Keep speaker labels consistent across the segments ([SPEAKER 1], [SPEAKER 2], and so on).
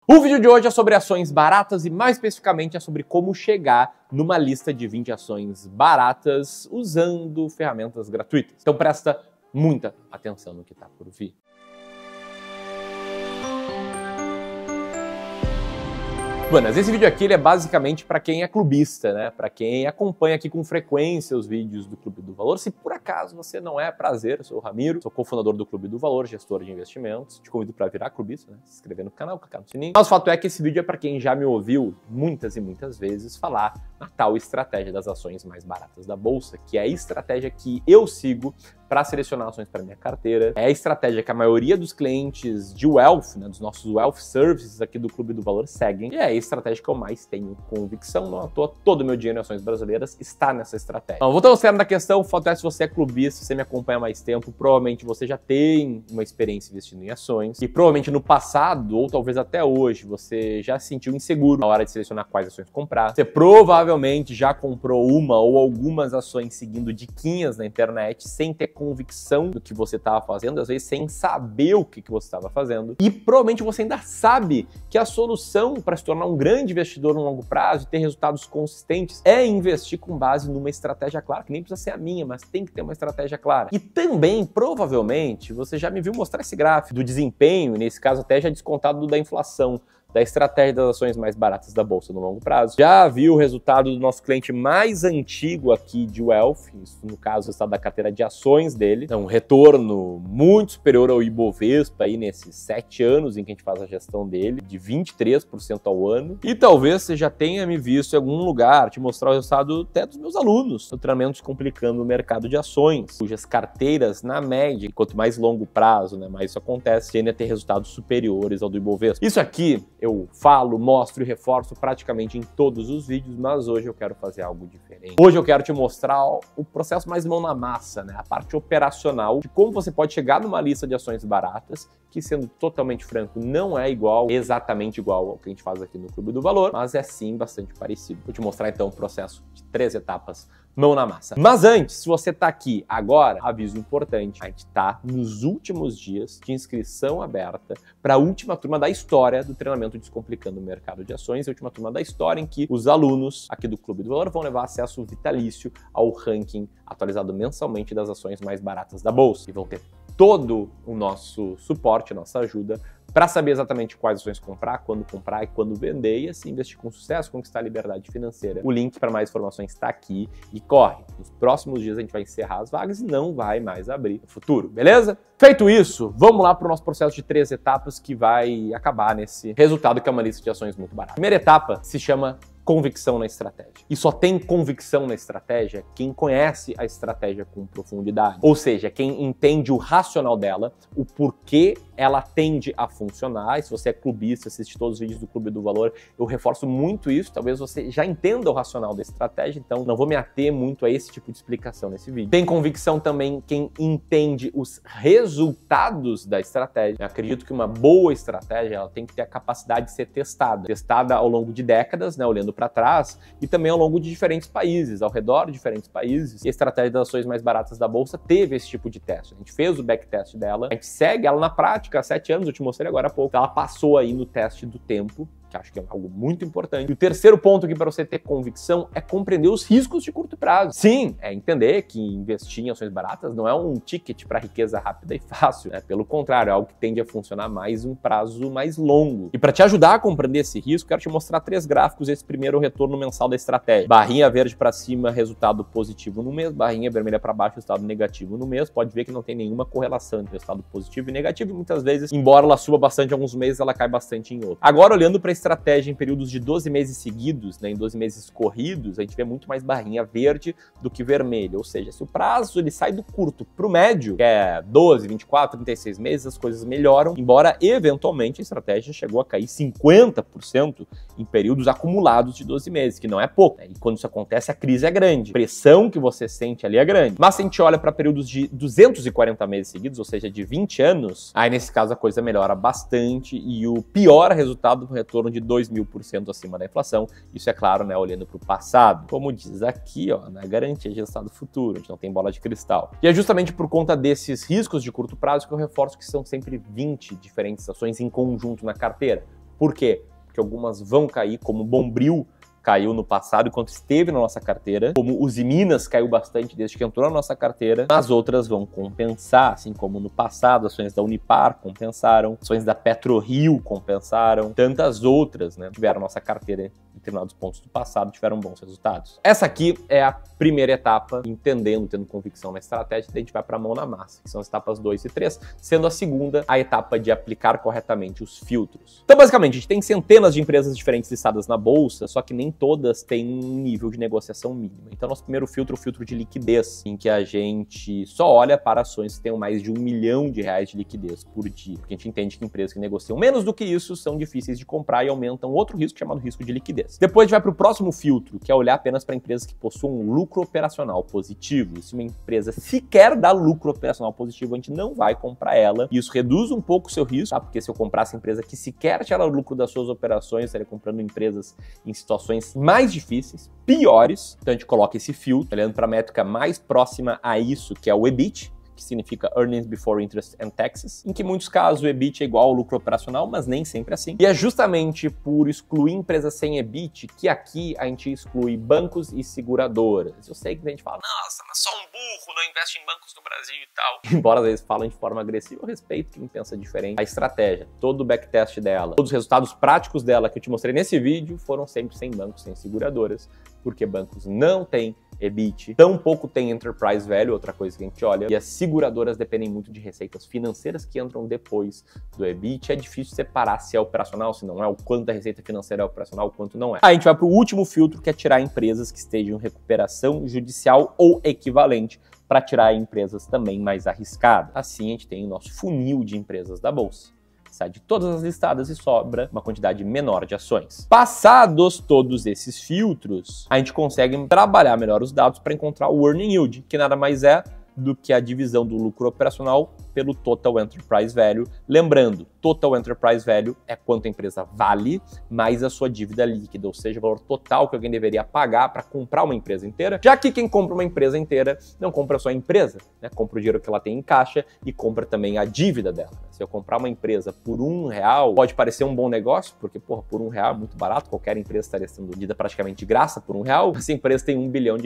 [SPEAKER 1] O vídeo de hoje é sobre ações baratas e mais especificamente é sobre como chegar numa lista de 20 ações baratas usando ferramentas gratuitas. Então presta muita atenção no que está por vir. Buenas, esse vídeo aqui ele é basicamente para quem é clubista, né? Para quem acompanha aqui com frequência os vídeos do Clube do Valor. Se por acaso você não é, prazer, eu sou o Ramiro, sou cofundador do Clube do Valor, gestor de investimentos. Te convido para virar clubista, né? Se inscrever no canal, clicar no sininho. Mas o fato é que esse vídeo é para quem já me ouviu muitas e muitas vezes falar na tal estratégia das ações mais baratas da bolsa, que é a estratégia que eu sigo para selecionar ações para minha carteira. É a estratégia que a maioria dos clientes de wealth, né, dos nossos wealth services aqui do Clube do Valor seguem. E é a estratégia que eu mais tenho convicção. Não à toa, todo o meu dinheiro em ações brasileiras está nessa estratégia. Então, voltando ao cerne da questão, o fato é que se você é clubista, se você me acompanha há mais tempo, provavelmente você já tem uma experiência investindo em ações. E provavelmente no passado, ou talvez até hoje, você já se sentiu inseguro na hora de selecionar quais ações comprar. Você provavelmente já comprou uma ou algumas ações seguindo diquinhas na internet, sem ter convicção do que você estava fazendo, às vezes sem saber o que você estava fazendo. E provavelmente você ainda sabe que a solução para se tornar um grande investidor no longo prazo e ter resultados consistentes é investir com base numa estratégia clara, que nem precisa ser a minha, mas tem que ter uma estratégia clara. E também, provavelmente, você já me viu mostrar esse gráfico do desempenho, nesse caso até já descontado da inflação, da estratégia das ações mais baratas da bolsa no longo prazo. Já viu o resultado do nosso cliente mais antigo aqui de Wealth, isso no caso o resultado da carteira de ações dele, então um retorno muito superior ao Ibovespa aí nesses 7 anos em que a gente faz a gestão dele, de 23% ao ano. E talvez você já tenha me visto em algum lugar te mostrar o resultado até dos meus alunos, no treinamento Descomplicando o Mercado de Ações, cujas carteiras, na média, quanto mais longo prazo, né, mais isso acontece, tendem a ter resultados superiores ao do Ibovespa. Isso aqui eu falo, mostro e reforço praticamente em todos os vídeos, mas hoje eu quero fazer algo diferente. Hoje eu quero te mostrar o processo mais mão na massa, né? A parte operacional de como você pode chegar numa lista de ações baratas, que sendo totalmente franco, não é exatamente igual ao que a gente faz aqui no Clube do Valor, mas é sim bastante parecido. Vou te mostrar então o processo de 3 etapas, mão na massa. Mas antes, se você tá aqui agora, aviso importante, a gente tá nos últimos dias de inscrição aberta para a última turma da história do treinamento Descomplicando o Mercado de Ações, a última turma da história em que os alunos aqui do Clube do Valor vão levar acesso vitalício ao ranking atualizado mensalmente das ações mais baratas da bolsa e vão ter todo o nosso suporte, a nossa ajuda para saber exatamente quais ações comprar e quando vender e assim investir com sucesso, conquistar a liberdade financeira. O link para mais informações está aqui e corre. Nos próximos dias a gente vai encerrar as vagas e não vai mais abrir no futuro, beleza? Feito isso, vamos lá para o nosso processo de 3 etapas que vai acabar nesse resultado que é uma lista de ações muito barata. A primeira etapa se chama convicção na estratégia. E só tem convicção na estratégia quem conhece a estratégia com profundidade. Ou seja, quem entende o racional dela, o porquê ela tende a funcionar. E se você é clubista, assiste todos os vídeos do Clube do Valor, eu reforço muito isso. Talvez você já entenda o racional da estratégia, então não vou me ater muito a esse tipo de explicação nesse vídeo. Tem convicção também quem entende os resultados da estratégia. Eu acredito que uma boa estratégia ela tem que ter a capacidade de ser testada ao longo de décadas, né, olhando para trás, e também ao longo de diferentes países, ao redor de diferentes países. E a estratégia das ações mais baratas da bolsa teve esse tipo de teste. A gente fez o backtest dela, a gente segue ela na prática há 7 anos, eu te mostrei agora há pouco. Ela passou aí no teste do tempo, que acho que é algo muito importante. E o terceiro ponto aqui para você ter convicção é compreender os riscos de curto prazo. Sim, é entender que investir em ações baratas não é um ticket para riqueza rápida e fácil, né? Pelo contrário, é algo que tende a funcionar mais em um prazo mais longo. E para te ajudar a compreender esse risco, quero te mostrar 3 gráficos. Esse primeiro é o retorno mensal da estratégia. Barrinha verde para cima, resultado positivo no mês. Barrinha vermelha para baixo, resultado negativo no mês. Pode ver que não tem nenhuma correlação entre resultado positivo e negativo. E muitas vezes, embora ela suba bastante em alguns meses, ela cai bastante em outros. Agora, olhando para estratégia em períodos de 12 meses seguidos, né, em 12 meses corridos, a gente vê muito mais barrinha verde do que vermelha. Ou seja, se o prazo ele sai do curto para o médio, que é 12, 24, 36 meses, as coisas melhoram, embora eventualmente a estratégia chegou a cair 50% em períodos acumulados de 12 meses, que não é pouco, né? E quando isso acontece, a crise é grande. A pressão que você sente ali é grande. Mas se a gente olha para períodos de 240 meses seguidos, ou seja, de 20 anos, aí nesse caso a coisa melhora bastante e o pior resultado no retorno de 2.000% acima da inflação. Isso é claro, né, olhando para o passado. Como diz aqui, ó, na garantia de resultado futuro, a gente não tem bola de cristal. E é justamente por conta desses riscos de curto prazo que eu reforço que são sempre 20 diferentes ações em conjunto na carteira. Por quê? Porque algumas vão cair, como Bombril caiu no passado enquanto esteve na nossa carteira, como Usiminas caiu bastante desde que entrou na nossa carteira, as outras vão compensar, assim como no passado, ações da Unipar compensaram, ações da PetroRio compensaram, tantas outras, né, tiveram nossa carteira em determinados pontos do passado, tiveram bons resultados. Essa aqui é a primeira etapa, entendendo, tendo convicção na estratégia, daí a gente vai para a mão na massa, que são as etapas 2 e 3, sendo a segunda a etapa de aplicar corretamente os filtros. Então, basicamente, a gente tem centenas de empresas diferentes listadas na bolsa, só que nem todas têm um nível de negociação mínimo. Então, nosso primeiro filtro é o filtro de liquidez, em que a gente só olha para ações que tenham mais de R$1 milhão de liquidez por dia, porque a gente entende que empresas que negociam menos do que isso são difíceis de comprar e aumentam outro risco chamado risco de liquidez. Depois a gente vai para o próximo filtro, que é olhar apenas para empresas que possuam lucro operacional positivo. Se uma empresa sequer dá lucro operacional positivo, a gente não vai comprar ela. Isso reduz um pouco o seu risco, tá? Porque se eu comprasse empresa que sequer gera lucro das suas operações, eu estaria comprando empresas em situações mais difíceis, piores. Então a gente coloca esse filtro, olhando para a métrica mais próxima a isso, que é o EBIT, que significa Earnings Before Interest and Taxes, em que em muitos casos o EBIT é igual ao lucro operacional, mas nem sempre assim. E é justamente por excluir empresas sem EBIT que aqui a gente exclui bancos e seguradoras. Eu sei que a gente fala, nossa, mas só um burro não investe em bancos no Brasil e tal. Embora às vezes falem de forma agressiva, eu respeito quem pensa diferente. A estratégia, todo o backtest dela, todos os resultados práticos dela que eu te mostrei nesse vídeo foram sempre sem bancos, sem seguradoras, porque bancos não têm EBIT, tampouco tem Enterprise Value, outra coisa que a gente olha, e as seguradoras dependem muito de receitas financeiras que entram depois do EBIT. É difícil separar se é operacional, se não é, o quanto a receita financeira é operacional, o quanto não é. Aí a gente vai para o último filtro, que é tirar empresas que estejam em recuperação judicial ou equivalente, para tirar empresas também mais arriscadas. Assim a gente tem o nosso funil de empresas da bolsa. Sai de todas as listadas e sobra uma quantidade menor de ações. Passados todos esses filtros, a gente consegue trabalhar melhor os dados para encontrar o Earning Yield, que nada mais é do que a divisão do lucro operacional pelo Total Enterprise Value. Lembrando, Total Enterprise Value é quanto a empresa vale mais a sua dívida líquida, ou seja, o valor total que alguém deveria pagar para comprar uma empresa inteira, já que quem compra uma empresa inteira não compra só a empresa, né? Compra o dinheiro que ela tem em caixa e compra também a dívida dela. Se eu comprar uma empresa por R$1, pode parecer um bom negócio, porque, porra, por R$1 é muito barato, qualquer empresa estaria sendo vendida praticamente de graça por R$1. Essa empresa tem R$1 bilhão,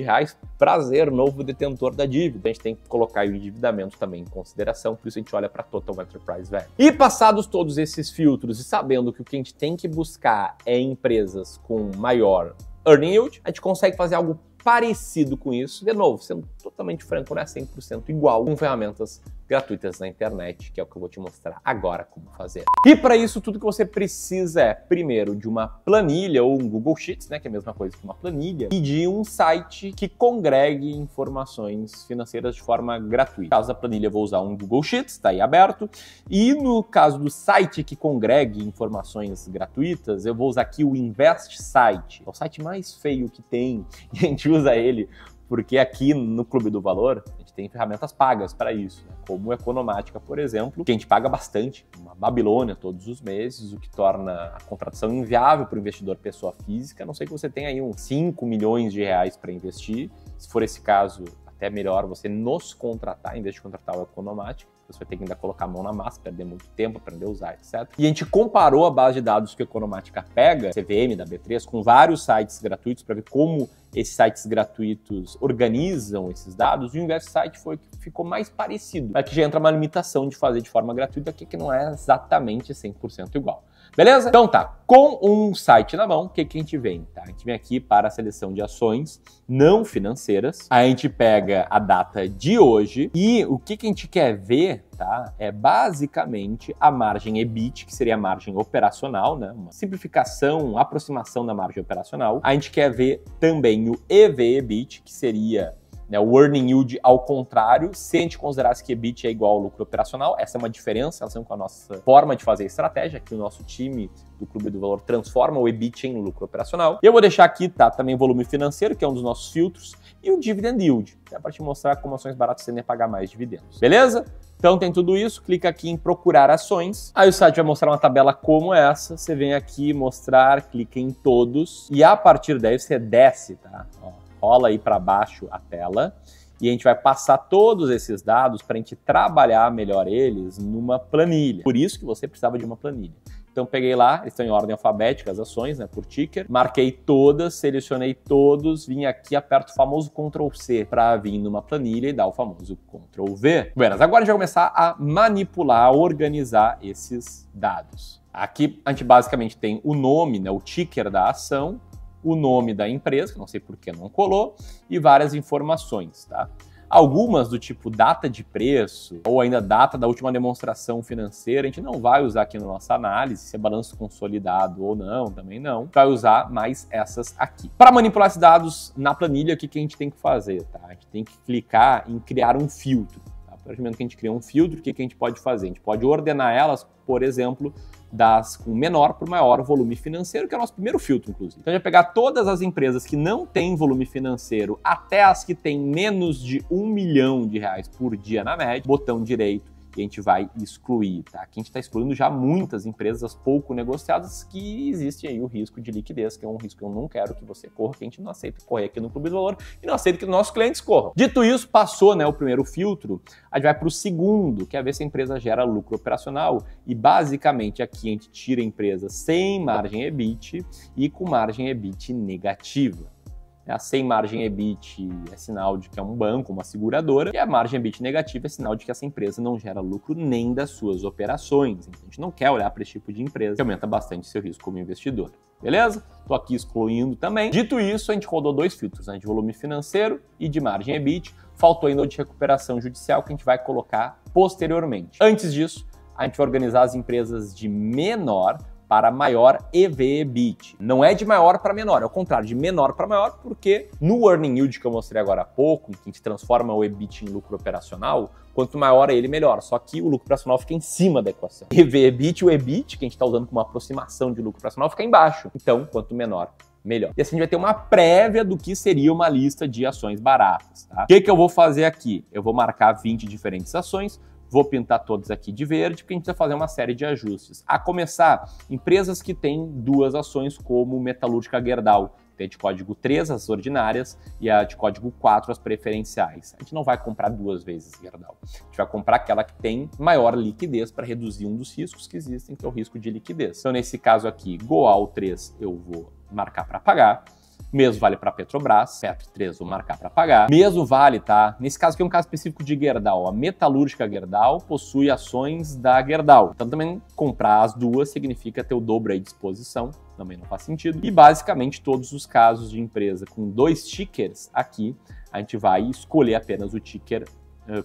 [SPEAKER 1] prazer, novo detentor da dívida. A gente tem que colocar o endividamento também em consideração, por isso a gente olha para Total Enterprise Value. E passados todos esses filtros e sabendo que o que a gente tem que buscar é empresas com maior Earning Yield, a gente consegue fazer algo parecido com isso, de novo, sendo totalmente franco, não é 100% igual, com ferramentas gratuitas na internet, que é o que eu vou te mostrar agora como fazer. E para isso, tudo que você precisa é, primeiro, de uma planilha ou um Google Sheets, né, que é a mesma coisa que uma planilha, e de um site que congregue informações financeiras de forma gratuita. No caso da planilha, eu vou usar um Google Sheets, está aí aberto, e no caso do site que congregue informações gratuitas, eu vou usar aqui o Invest Site. É o site mais feio que tem, e a gente usa ele porque aqui no Clube do Valor a gente tem ferramentas pagas para isso, né? Como o Economática, por exemplo, que a gente paga bastante, uma Babilônia todos os meses, o que torna a contratação inviável para o investidor pessoa física, a não ser que você tenha aí uns 5 milhões de reais para investir. Se for esse caso, até melhor você nos contratar em vez de contratar o Economática. Você vai ter que ainda colocar a mão na massa, perder muito tempo, aprender a usar, etc. E a gente comparou a base de dados que a Economática pega, CVM da B3, com vários sites gratuitos para ver como esses sites gratuitos organizam esses dados, e o Invest Site foi o que ficou mais parecido. Aqui já entra uma limitação de fazer de forma gratuita, aqui que não é exatamente 100% igual. Beleza? Então tá, com um site na mão, o que a gente vem? Tá? A gente vem aqui para a seleção de ações não financeiras, a gente pega a data de hoje e o que a gente quer ver, tá? É basicamente a margem EBIT, que seria a margem operacional, né? Uma simplificação, aproximação da margem operacional. A gente quer ver também o EV/EBIT, que seria, né, o Earning Yield ao contrário, se a gente considerasse que EBIT é igual ao lucro operacional. Essa é uma diferença em relação com a nossa forma de fazer estratégia, que o nosso time do Clube do Valor transforma o EBIT em lucro operacional. E eu vou deixar aqui, tá, também o volume financeiro, que é um dos nossos filtros, e o Dividend Yield, que é para te mostrar como ações baratas tendem a pagar mais dividendos. Beleza? Então tem tudo isso, clica aqui em procurar ações, aí o site vai mostrar uma tabela como essa, você vem aqui mostrar, clica em todos, e a partir daí você desce, tá? Ó, rola aí para baixo a tela, e a gente vai passar todos esses dados para a gente trabalhar melhor eles numa planilha. Por isso que você precisava de uma planilha. Então peguei lá, eles estão em ordem alfabética as ações, né, por ticker, marquei todas, selecionei todos, vim aqui, aperto o famoso Ctrl C para vir numa planilha e dar o famoso Ctrl V. Buenas, agora a gente vai começar a manipular, a organizar esses dados. Aqui a gente basicamente tem o nome, né, o ticker da ação, o nome da empresa, que não sei por que não colou, e várias informações, tá? Algumas do tipo data de preço ou ainda data da última demonstração financeira, a gente não vai usar aqui na nossa análise, se é balanço consolidado ou não, também não. Vai usar mais essas aqui. Para manipular esses dados na planilha, o que a gente tem que fazer? Tá? A gente tem que clicar em criar um filtro. Tá? A partir do momento que a gente cria um filtro, o que a gente pode fazer? A gente pode ordenar elas, por exemplo, das com menor para o maior volume financeiro, que é o nosso primeiro filtro, inclusive. Então, a gente vai pegar todas as empresas que não têm volume financeiro até as que têm menos de R$1 milhão por dia na média, botão direito, e a gente vai excluir, tá? Aqui a gente está excluindo já muitas empresas pouco negociadas que existe aí o risco de liquidez, que é um risco que eu não quero que você corra, que a gente não aceita correr aqui no Clube do Valor e não aceita que os nossos clientes corram. Dito isso, passou, né, o primeiro filtro, a gente vai para o segundo, que é ver se a empresa gera lucro operacional, e basicamente aqui a gente tira a empresa sem margem EBIT e com margem EBIT negativa. Sem margem EBIT é sinal de que é um banco, uma seguradora, e a margem EBIT negativa é sinal de que essa empresa não gera lucro nem das suas operações. Então, a gente não quer olhar para esse tipo de empresa, que aumenta bastante seu risco como investidor. Beleza? Estou aqui excluindo também. Dito isso, a gente rodou dois filtros, né, de volume financeiro e de margem EBIT. Faltou ainda o de recuperação judicial, que a gente vai colocar posteriormente. Antes disso, a gente vai organizar as empresas de menor para maior EV/EBIT. Não é de maior para menor, é o contrário, de menor para maior, porque no Earning Yield que eu mostrei agora há pouco, em que a gente transforma o EBIT em lucro operacional, quanto maior é ele, melhor. Só que o lucro operacional fica em cima da equação. EV/EBIT, o EBIT, que a gente está usando como uma aproximação de lucro operacional, fica embaixo. Então, quanto menor, melhor. E assim a gente vai ter uma prévia do que seria uma lista de ações baratas. Tá? O que eu vou fazer aqui? Eu vou marcar 20 diferentes ações, vou pintar todos aqui de verde, porque a gente vai fazer uma série de ajustes. A começar, empresas que têm duas ações, como Metalúrgica Gerdau. Tem a de código 3, as ordinárias, e a de código 4, as preferenciais. A gente não vai comprar duas vezes Gerdau. A gente vai comprar aquela que tem maior liquidez para reduzir um dos riscos que existem, que é o risco de liquidez. Então, nesse caso aqui, Goal 3, eu vou marcar para pagar. Mesmo vale para Petrobras, Petro 3 vou marcar para pagar. Mesmo vale, tá? Nesse caso aqui é um caso específico de Gerdau. A Metalúrgica Gerdau possui ações da Gerdau. Então também comprar as duas significa ter o dobro aí de exposição. Também não faz sentido. E basicamente todos os casos de empresa com dois tickers aqui, a gente vai escolher apenas o ticker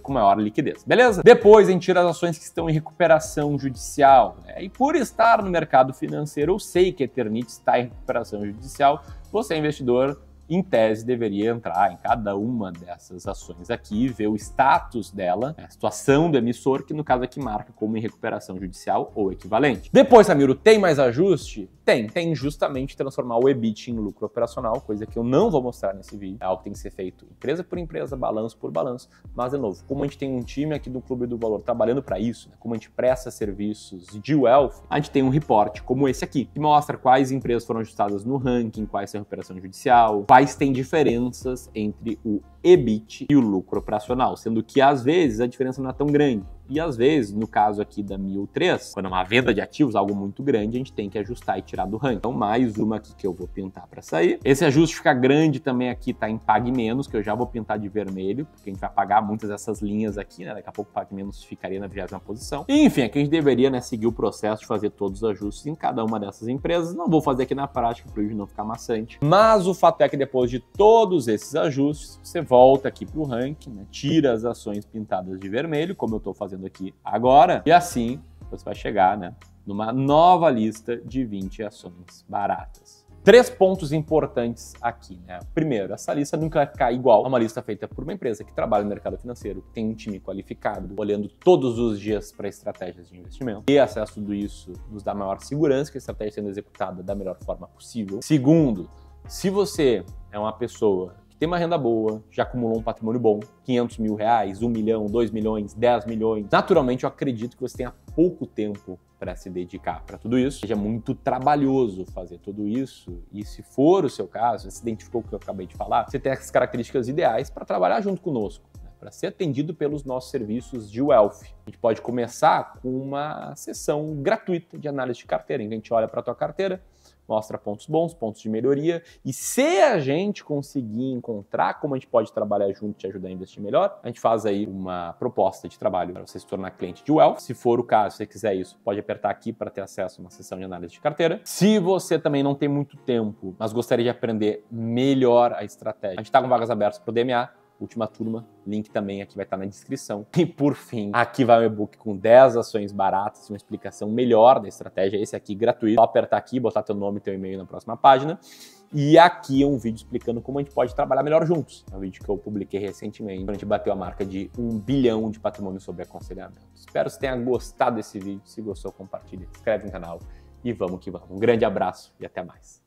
[SPEAKER 1] com maior liquidez, beleza? Depois a gente tira as ações que estão em recuperação judicial, né? E por estar no mercado financeiro, eu sei que a Eternit está em recuperação judicial, você, investidor, em tese, deveria entrar em cada uma dessas ações aqui, ver o status dela, a situação do emissor, que no caso aqui marca como em recuperação judicial ou equivalente. Depois, Ramiro, tem mais ajuste? Tem justamente transformar o EBIT em lucro operacional, coisa que eu não vou mostrar nesse vídeo. É algo que tem que ser feito empresa por empresa, balanço por balanço. Mas, de novo, como a gente tem um time aqui do Clube do Valor trabalhando para isso, né, como a gente presta serviços de wealth, a gente tem um report como esse aqui, que mostra quais empresas foram ajustadas no ranking, quais são a recuperação judicial, quais têm diferenças entre o EBIT e o lucro operacional, sendo que às vezes a diferença não é tão grande. E às vezes, no caso aqui da 1003, quando é uma venda de ativos, algo muito grande, a gente tem que ajustar e tirar do ranking. Então, mais uma aqui que eu vou pintar para sair. Esse ajuste fica grande também aqui, tá em Pague Menos, que eu já vou pintar de vermelho, porque a gente vai apagar muitas dessas linhas aqui, né? Daqui a pouco o Pague Menos ficaria na 20ª posição. E, enfim, aqui a gente deveria, né, seguir o processo de fazer todos os ajustes em cada uma dessas empresas. Não vou fazer aqui na prática, para o vídeo não ficar maçante. Mas o fato é que depois de todos esses ajustes, você volta aqui para o ranking, né? Tira as ações pintadas de vermelho, como eu estou fazendo aqui agora, e assim você vai chegar, né, numa nova lista de 20 ações baratas. 3 pontos importantes aqui, né? Primeiro, essa lista nunca vai ficar igual a uma lista feita por uma empresa que trabalha no mercado financeiro, que tem um time qualificado, olhando todos os dias para estratégias de investimento. E acesso a tudo isso nos dá maior segurança que a estratégia sendo executada da melhor forma possível. Segundo, se você é uma pessoa tem uma renda boa, já acumulou um patrimônio bom, 500 mil reais, 1 milhão, 2 milhões, 10 milhões. Naturalmente, eu acredito que você tenha pouco tempo para se dedicar para tudo isso. Seja muito trabalhoso fazer tudo isso. E se for o seu caso, você identificou o que eu acabei de falar, você tem as características ideais para trabalhar junto conosco, para ser atendido pelos nossos serviços de Wealth. A gente pode começar com uma sessão gratuita de análise de carteira, em que a gente olha para a tua carteira, mostra pontos bons, pontos de melhoria, e se a gente conseguir encontrar como a gente pode trabalhar junto e te ajudar a investir melhor, a gente faz aí uma proposta de trabalho para você se tornar cliente de Wealth. Se for o caso, se você quiser isso, pode apertar aqui para ter acesso a uma sessão de análise de carteira. Se você também não tem muito tempo, mas gostaria de aprender melhor a estratégia, a gente está com vagas abertas para o DMA, última turma, link também aqui vai estar na descrição. E por fim, aqui vai um e-book com 10 ações baratas, uma explicação melhor da estratégia, esse aqui gratuito. Só apertar aqui, botar teu nome e teu e-mail na próxima página. E aqui é um vídeo explicando como a gente pode trabalhar melhor juntos. É um vídeo que eu publiquei recentemente, quando a gente bateu a marca de 1 bilhão de patrimônio sobre aconselhamento. Espero que você tenha gostado desse vídeo. Se gostou, compartilhe, se inscreve no canal e vamos que vamos. Um grande abraço e até mais.